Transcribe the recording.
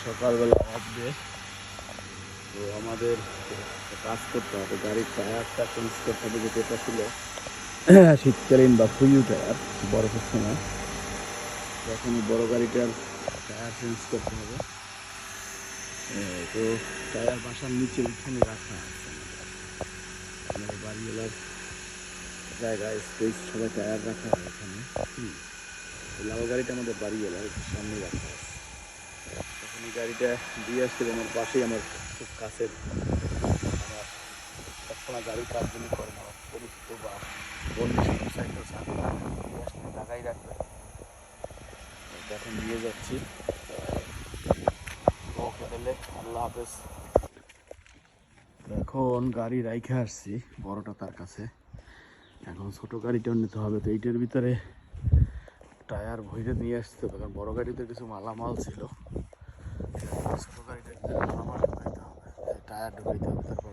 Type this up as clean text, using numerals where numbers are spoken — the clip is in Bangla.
সকালবেলা অফ ডে, তো আমাদের কাজ করতে হবে, গাড়ির টায়ারটা চেঞ্জ করতে হবে, যেটা এটা ছিল শীতকালীন বা ফুইউ টায়ার বরফের সময়। এখন বড় গাড়িটার টায়ার চেঞ্জ করতে হবে। তো টায়ার বাসার নিচে ওইখানে রাখা আছে আমাদের বাড়িওয়ালার জায়গায়, স্পেস সবাই টায়ার রাখা হয় এখানে। লাল গাড়িটা আমাদের বাড়িওয়ালার সামনে রাখা আছে। তখন এই গাড়িটা দিয়ে আসতে আমার পাশেই, আমার খুব কাছের, আমার সবসময় গাড়ির কাজগুলি করে না আমার পরিচিত বা বন্ধু সাইকেল সাথে দিয়ে আসতে টাকাই রাখবে। এখন নিয়ে যাচ্ছি, ওকে তাহলে আল্লাহ হাফেজ। এখন গাড়ি রাইখে আসছি বড়টা তার কাছে, এখন ছোট গাড়িটা নিতে হবে। তো এইটার ভিতরে টায়ার ভরে নিয়ে আসতে হবে, কারণ বড় গাড়িতে কিছু মালামাল ছিল, ছোট গাড়িটার ভিতরে মালামাল ঢুকাইতে হবে, টায়ার ঢুকাইতে হবে, তারপর